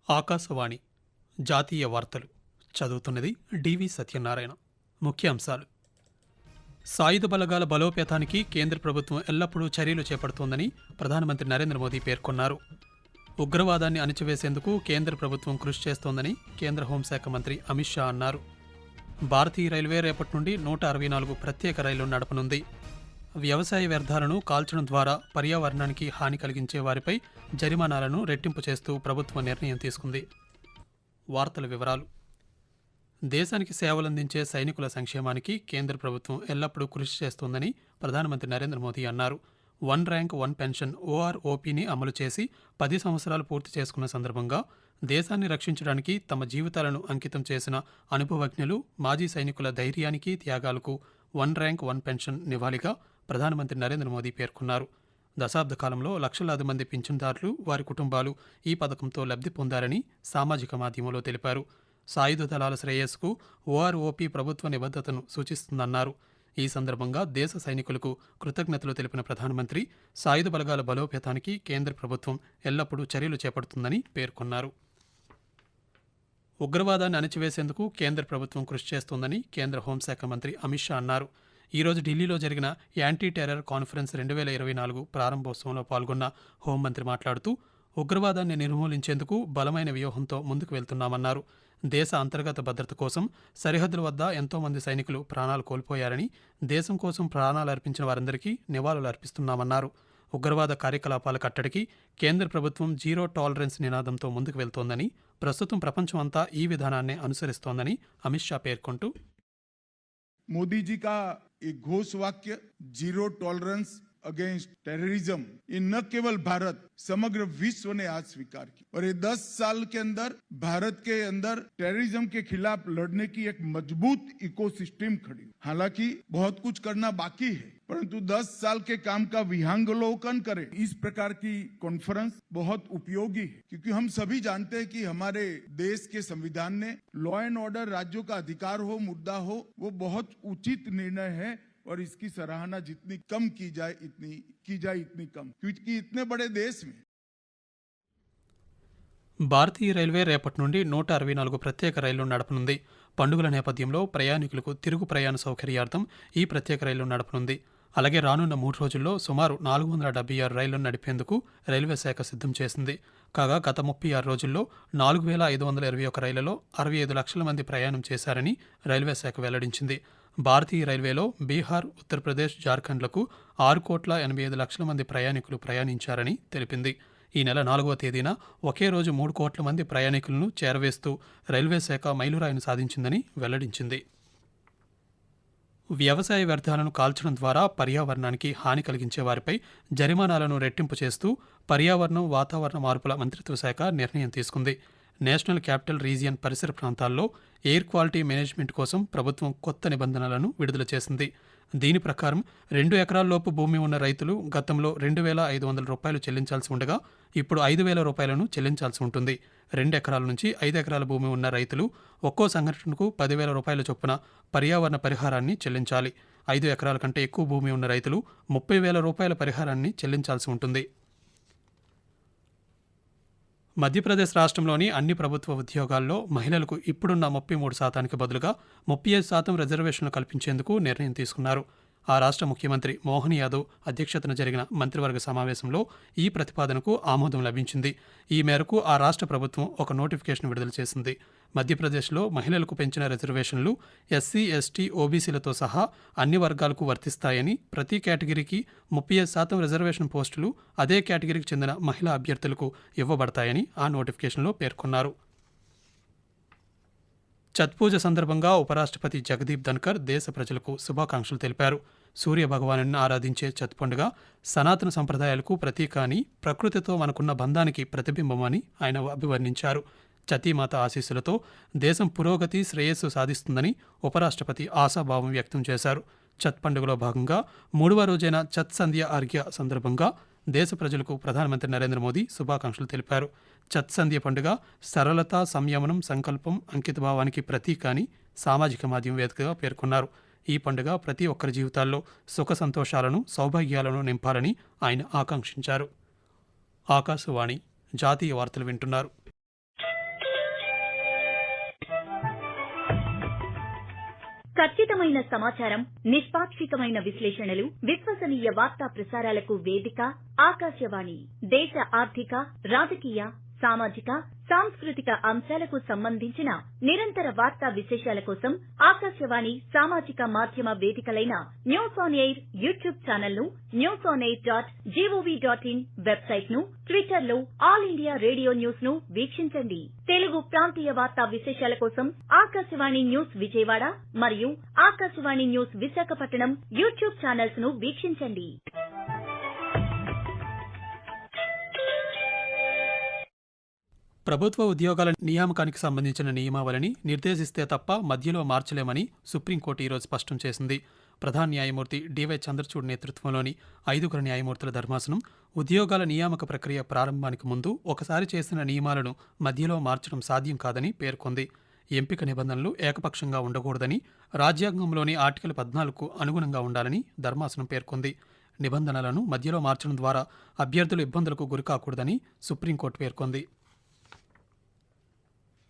ఆకాశవాణి జాతీయ వార్తలు చదువుతున్నది డివి సత్యనారాయణ. ముఖ్యాంశాలు: సాయుధ బలగాల బలోపేతానికి కేంద్ర ప్రభుత్వం ఎల్లప్పుడూ చర్యలు చేపడుతోందని ప్రధానమంత్రి నరేంద్ర మోదీ పేర్కొన్నారు. ఉగ్రవాదాన్ని అణచివేసేందుకు కేంద్ర ప్రభుత్వం కృషి చేస్తోందని కేంద్ర హోంశాఖ మంత్రి అమిత్ షా అన్నారు. భారతీయ రైల్వే రేపటి నుండి 164 ప్రత్యేక రైళ్లు నడపనుంది. వ్యవసాయ వ్యర్థాలను కాల్చడం ద్వారా పర్యావరణానికి హాని కలిగించే వారిపై జరిమానాలను రెట్టింపు చేస్తూ ప్రభుత్వం నిర్ణయం తీసుకుంది. వార్తల వివరాలు: దేశానికి సేవలందించే సైనికుల సంక్షేమానికి కేంద్ర ప్రభుత్వం ఎల్లప్పుడూ కృషి చేస్తోందని ప్రధానమంత్రి నరేంద్ర మోదీ అన్నారు. వన్ ర్యాంక్ వన్ పెన్షన్ ఓఆర్ఓపీని అమలు చేసి 10 సంవత్సరాలు పూర్తి చేసుకున్న సందర్భంగా దేశాన్ని రక్షించడానికి తమ జీవితాలను అంకితం చేసిన అనుభవజ్ఞులు, మాజీ సైనికుల ధైర్యానికి, త్యాగాలకు వన్ ర్యాంక్ వన్ పెన్షన్ నివాళిగా ప్రధానమంత్రి నరేంద్ర మోదీ పేర్కొన్నారు. దశాబ్ద కాలంలో లక్షలాది మంది పింఛన్దారులు, వారి కుటుంబాలు ఈ పథకంతో లబ్ధి పొందారని సామాజిక మాధ్యమంలో తెలిపారు. సాయుధ దళాల శ్రేయస్సుకు ఓఆర్ఓపీ ప్రభుత్వ నిబద్ధతను సూచిస్తుందన్నారు. ఈ సందర్భంగా దేశ సైనికులకు కృతజ్ఞతలు తెలిపిన ప్రధానమంత్రి సాయుధ బలగాల బలోపేతానికి కేంద్ర ప్రభుత్వం ఎల్లప్పుడూ చర్యలు చేపడుతుందని పేర్కొన్నారు. ఉగ్రవాదాన్ని అణచివేసేందుకు కేంద్ర ప్రభుత్వం కృషి చేస్తోందని కేంద్ర హోంశాఖ మంత్రి అమిత్ షా అన్నారు. ఈరోజు ఢిల్లీలో జరిగిన యాంటీ టెర్రర్ కాన్ఫరెన్స్ 2024 ప్రారంభోత్సవంలో పాల్గొన్న హోంమంత్రి మాట్లాడుతూ ఉగ్రవాదాన్ని నిర్మూలించేందుకు బలమైన వ్యూహంతో ముందుకు వెళ్తున్నామన్నారు. దేశ అంతర్గత భద్రత కోసం సరిహద్దుల వద్ద ఎంతోమంది సైనికులు ప్రాణాలు కోల్పోయారని, దేశం కోసం ప్రాణాలు అర్పించిన వారందరికీ నివాళులు అర్పిస్తున్నామన్నారు. ఉగ్రవాద కార్యకలాపాల కట్టడికి కేంద్ర ప్రభుత్వం జీరో టాలరెన్స్ నినాదంతో ముందుకు వెళ్తోందని, ప్రస్తుతం ప్రపంచం అంతా ఈ విధానాన్నే అనుసరిస్తోందని అమిత్ షా పేర్కొంటూ, मोदी जी का एक घोष वाक्य जीरो टॉलरेंस अगेंस्ट टेररिज्म ये न केवल भारत समग्र विश्व ने आज स्वीकार की और ये 10 साल के अंदर भारत के अंदर टेररिज्म के खिलाफ लड़ने की एक मजबूत इकोसिस्टम खड़ी। हालांकि बहुत कुछ करना बाकी है, परंतु 10 साल के काम का विहंगावलोकन करें, इस प्रकार की कॉन्फ्रेंस बहुत उपयोगी है, क्योंकि हम सभी जानते हैं कि हमारे देश के संविधान ने लॉ एंड ऑर्डर राज्यों का अधिकार हो, मुद्दा हो, वो बहुत उचित निर्णय है और इसकी सराहना जितनी कम की जाए इतनी कम, क्योंकि इतने बड़े देश में భారతీయ రైల్వే రేపటి నుండి 164 ప్రత్యేక రైళ్లు నడపనుంది. పండుగల నేపథ్యంలో ప్రయాణికులకు తిరుగు ప్రయాణ సౌకర్యార్థం ఈ ప్రత్యేక రైళ్లు నడపనుంది. అలాగే రానున్న 3 రోజుల్లో సుమారు 476 రైళ్లను నడిపేందుకు రైల్వే శాఖ సిద్ధం చేసింది. కాగా గత 36 రోజుల్లో 4521 రైళ్లలో 65 లక్షల మంది ప్రయాణం చేశారని రైల్వే శాఖ వెల్లడించింది. భారతీయ రైల్వేలో బీహార్, ఉత్తరప్రదేశ్, జార్ఖండ్లకు 6,85 లక్షల మంది ప్రయాణికులు ప్రయాణించారని తెలిపింది. ఈ నెల 4వ తేదీన ఒకే రోజు 3 కోట్ల మంది ప్రయాణికులను చేరవేస్తూ రైల్వే శాఖ మైలురాయిని సాధించిందని వెల్లడించింది. వ్యవసాయ వ్యర్థాలను కాల్చడం ద్వారా పర్యావరణానికి హాని కలిగించే వారిపై జరిమానాలను రెట్టింపు చేస్తూ పర్యావరణం, వాతావరణ మార్పుల మంత్రిత్వ శాఖ నిర్ణయం తీసుకుంది. నేషనల్ క్యాపిటల్ రీజియన్ పరిసర ప్రాంతాల్లో ఎయిర్ క్వాలిటీ మేనేజ్మెంట్ కోసం ప్రభుత్వం కొత్త నిబంధనలను విడుదల చేసింది. దీని ప్రకారం 2 ఎకరాల్లోపు భూమి ఉన్న రైతులు గతంలో 2,500 రూపాయలు చెల్లించాల్సి ఉండగా ఇప్పుడు 5,000 రూపాయలను చెల్లించాల్సి ఉంటుంది. 2 ఎకరాల నుంచి 5 ఎకరాల భూమి ఉన్న రైతులు ఒక్కో సంఘటనకు 10,000 రూపాయల చొప్పున పర్యావరణ పరిహారాన్ని చెల్లించాలి. 5 ఎకరాల కంటే ఎక్కువ భూమి ఉన్న రైతులు 30,000 రూపాయల పరిహారాన్ని చెల్లించాల్సి ఉంటుంది. మధ్యప్రదేశ్ రాష్ట్రంలోని అన్ని ప్రభుత్వ ఉద్యోగాల్లో మహిళలకు ఇప్పుడున్న 33% బదులుగా 35% రిజర్వేషన్లు కల్పించేందుకు నిర్ణయం తీసుకున్నారు. ఆ రాష్ట్ర ముఖ్యమంత్రి మోహన్ యాదవ్ అధ్యక్షతన జరిగిన మంత్రివర్గ సమావేశంలో ఈ ప్రతిపాదనకు ఆమోదం లభించింది. ఈ మేరకు ఆ రాష్ట్ర ప్రభుత్వం ఒక నోటిఫికేషన్ విడుదల చేసింది. మధ్యప్రదేశ్లో మహిళలకు పెంచిన రిజర్వేషన్లు ఎస్సీ, ఎస్టీ, ఓబీసీలతో సహా అన్ని వర్గాలకు వర్తిస్తాయని, ప్రతి కేటగిరీకి 35% రిజర్వేషన్ పోస్టులు అదే కేటగిరీకి చెందిన మహిళా అభ్యర్థులకు ఇవ్వబడతాయని ఆ నోటిఫికేషన్లో పేర్కొన్నారు. ఛత్ పూజ సందర్భంగా ఉపరాష్ట్రపతి జగదీప్ ధన్కర్ దేశ ప్రజలకు శుభాకాంక్షలు తెలిపారు. సూర్య భగవాను ఆరాధించే ఛత్ పండుగ సనాతన సంప్రదాయాలకు ప్రతీక అని, ప్రకృతితో మనకున్న బంధానికి ప్రతిబింబమని ఆయన అభివర్ణించారు. ఛతీమాత ఆశీస్సులతో దేశం పురోగతి, శ్రేయస్సు సాధిస్తుందని ఉపరాష్ట్రపతి ఆశాభావం వ్యక్తం చేశారు. ఛత్ పండుగలో భాగంగా 3వ రోజైన ఛత్ సంధ్య అర్ఘ్య సందర్భంగా దేశ ప్రజలకు ప్రధానమంత్రి నరేంద్ర మోదీ శుభాకాంక్షలు తెలిపారు. ఛత్ సంధ్య పండుగ సరళత, సంయమనం, సంకల్పం, అంకితభావానికి ప్రతీక అని సామాజిక మాధ్యమం వేదికగా పేర్కొన్నారు. ఈ పండుగ ప్రతి ఒక్కరి జీవితాల్లో సుఖ సంతోషాలను, సౌభాగ్యాలను నింపాలని ఆయన ఆకాంక్షించారు. ఆకాశవాణి జాతీయ వార్తలు వింటున్నారు. ఖచ్చితమైన సమాచారం, నిష్పాక్షికమైన విశ్లేషణలు, విశ్వసనీయ వార్తా ప్రసారాలకు వేదిక ఆకాశవాణి. దేశ ఆర్థిక, రాజకీయ, సామాజిక, సాంస్కృతిక అంశాలకు సంబంధించిన నిరంతర వార్తా విశేషాల కోసం ఆకాశవాణి సామాజిక మాధ్యమ వేదికలైన news on air YouTube channel ను, newsonair.gov.in వెబ్సైట్ ను, ట్విట్టర్ లో ఆల్ ఇండియా రేడియో న్యూస్ ను వీక్షించండి. తెలుగు ప్రాంతీయ వార్తా విశేషాల కోసం ఆకాశవాణి న్యూస్ విజయవాడ మరియు Akashvani news Visakhapatnam YouTube channels ను వీక్షించండి. ప్రభుత్వ ఉద్యోగాల నియామకానికి సంబంధించిన నియమావళిని నిర్దేశిస్తే తప్ప మధ్యలో మార్చలేమని సుప్రీంకోర్టు ఈరోజు స్పష్టం చేసింది. ప్రధాన న్యాయమూర్తి డివై చంద్రచూడ్ నేతృత్వంలోని 5 న్యాయమూర్తుల ధర్మాసనం ఉద్యోగాల నియామక ప్రక్రియ ప్రారంభానికి ముందు ఒకసారి చేసిన నియమాలను మధ్యలో మార్చడం సాధ్యం కాదని పేర్కొంది. ఎంపిక నిబంధనలు ఏకపక్షంగా ఉండకూడదని, రాజ్యాంగంలోని ఆర్టికల్ 14కు అనుగుణంగా ఉండాలని ధర్మాసనం పేర్కొంది. నిబంధనలను మధ్యలో మార్చడం ద్వారా అభ్యర్థులు ఇబ్బందులకు గురికాకూడదని సుప్రీంకోర్టు పేర్కొంది.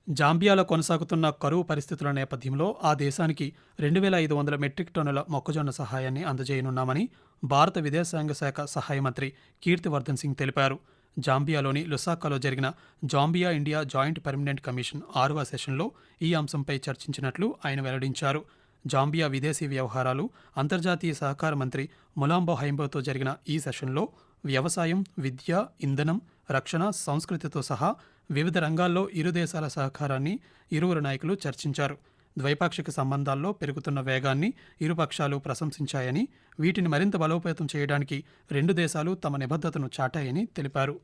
జాంబియాలో కొనసాగుతున్న కరువు పరిస్థితుల నేపథ్యంలో ఆ దేశానికి 2,500 మెట్రిక్ టన్నుల మొక్కజొన్న సహాయాన్ని అందజేయనున్నామని భారత విదేశాంగ శాఖ సహాయ మంత్రి కీర్తివర్ధన్ సింగ్ తెలిపారు. జాంబియాలోని లుసాకాలో జరిగిన Zambia India joint permanent commission 6వ సెషన్లో ఈ అంశంపై చర్చించినట్లు ఆయన వెల్లడించారు. జాంబియా విదేశీ వ్యవహారాలు, అంతర్జాతీయ సహకార మంత్రి ములాంబో హైంబోతో జరిగిన ఈ సెషన్లో వ్యవసాయం, విద్య, ఇంధనం, రక్షణ, సంస్కృతితో సహా వివిధ రంగాల్లో ఇరు దేశాల సహకారాన్ని ఇరువురు నాయకులు చర్చించారు. ద్వైపాక్షిక సంబంధాల్లో పెరుగుతున్న వేగాన్ని ఇరుపక్షాలు ప్రశంసించాయని, వీటిని మరింత బలోపేతం చేయడానికి 2 దేశాలు తమ నిబద్ధతను చాటాయని తెలిపారు.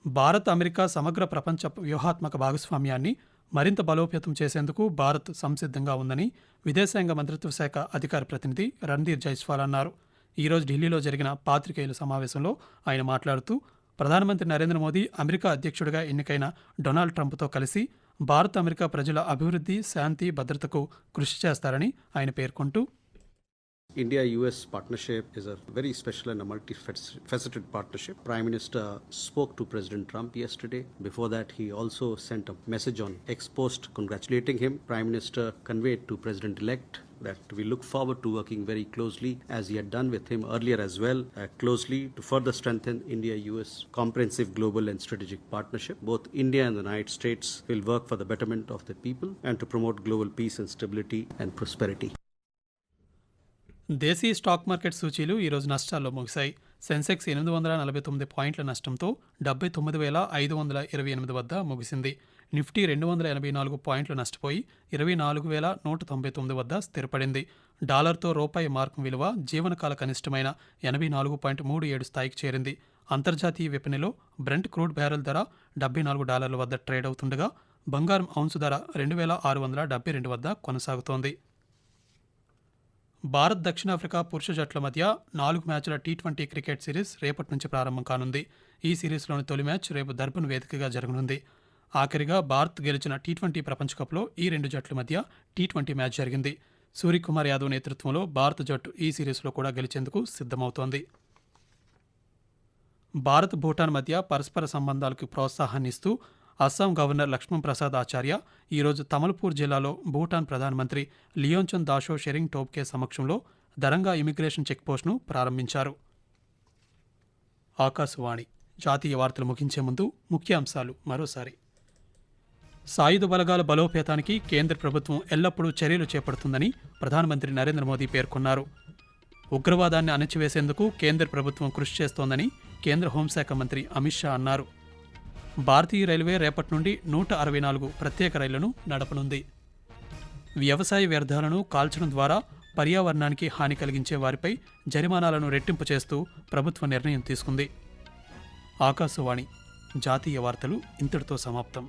భారత్, అమెరికా సమగ్ర ప్రపంచ వ్యూహాత్మక భాగస్వామ్యాన్ని మరింత బలోపేతం చేసేందుకు భారత్ సంసిద్ధంగా ఉందని విదేశాంగ మంత్రిత్వ శాఖ అధికార ప్రతినిధి రణ్ధీర్ జైస్వాల్ అన్నారు. ఈరోజు ఢిల్లీలో జరిగిన పాత్రికేయుల సమావేశంలో ఆయన మాట్లాడుతూ, ప్రధానమంత్రి నరేంద్ర మోదీ అమెరికా అధ్యక్షుడిగా ఎన్నికైన డొనాల్డ్ ట్రంప్తో కలిసి భారత్, అమెరికా ప్రజల అభివృద్ధి, శాంతి, భద్రతకు కృషి చేస్తారని ఆయన పేర్కొంటూ, India-US partnership is a very special and a multifaceted partnership. Prime Minister spoke to President Trump yesterday. Before that, he also sent a message on ex post congratulating him. Prime Minister conveyed to President-elect that we look forward to working very closely, as he had done with him earlier as well, closely to further strengthen India-US comprehensive global and strategic partnership. Both India and the United States will work for the betterment of the people and to promote global peace and stability and prosperity. దేశీయ stock market సూచీలు ఈరోజు నష్టాల్లో ముగిశాయి. సెన్సెక్స్ 849 పాయింట్ల నష్టంతో 79,528 వద్ద ముగిసింది. Nifty 284 పాయింట్లు నష్టపోయి 24,199 వద్ద స్థిరపడింది. డాలర్తో రూపాయి మార్కు విలువ జీవనకాల కనిష్టమైన 84.37 స్థాయికి చేరింది. అంతర్జాతీయ విపణిలో బ్రెంట్ క్రూడ్ బ్యారెల్ ధర $74 వద్ద ట్రేడ్ అవుతుండగా, బంగారం ఔన్సు ధర 2,672 వద్ద కొనసాగుతోంది. భారత్, దక్షిణాఫ్రికా పురుష జట్ల మధ్య 4 మ్యాచ్ల T20 క్రికెట్ సిరీస్ రేపటి నుంచి ప్రారంభం కానుంది. ఈ సిరీస్లోని తొలి మ్యాచ్ రేపు దర్బన్ వేదికగా జరగనుంది. ఆఖరిగా భారత్ గెలిచిన T20 ప్రపంచ కప్లో ఈ 2 జట్ల మధ్య T20 మ్యాచ్ జరిగింది. సూర్యకుమార్ యాదవ్ నేతృత్వంలో భారత జట్టు ఈ సిరీస్లో కూడా గెలిచేందుకు సిద్ధమవుతోంది. భారత్, భూటాన్ మధ్య పరస్పర సంబంధాలకు ప్రోత్సాహాన్నిస్తూ అస్సాం గవర్నర్ లక్ష్మణ్ ప్రసాద్ ఆచార్య ఈరోజు తమల్పూర్ జిల్లాలో భూటాన్ ప్రధానమంత్రి లియోన్చన్ దాషో షెరింగ్ టోబ్కే సమక్షంలో దరంగా ఇమిగ్రేషన్ చెక్పోస్ట్ను ప్రారంభించారు. ఆకాశవాణి జాతీయ వార్తలు ముగించే ముందు ముఖ్యాంశాలు మరోసారి. సాయుధ బలగాల బలోపేతానికి కేంద్ర ప్రభుత్వం ఎల్లప్పుడూ చర్యలు చేపడుతుందని ప్రధానమంత్రి నరేంద్ర మోదీ పేర్కొన్నారు. ఉగ్రవాదాన్ని అణచివేసేందుకు కేంద్ర ప్రభుత్వం కృషి చేస్తోందని కేంద్ర హోంశాఖ మంత్రి అమిత్ షా అన్నారు. భారతీయ రైల్వే రేపటి నుండి 164 ప్రత్యేక రైళ్లను నడపనుంది. వ్యవసాయ వ్యర్థాలను కాల్చడం ద్వారా పర్యావరణానికి హాని కలిగించే వారిపై జరిమానాలను రెట్టింపు చేస్తూ ప్రభుత్వ నిర్ణయం తీసుకుంది. ఆకాశవాణి జాతీయ వార్తలు ఇంతటితో సమాప్తం.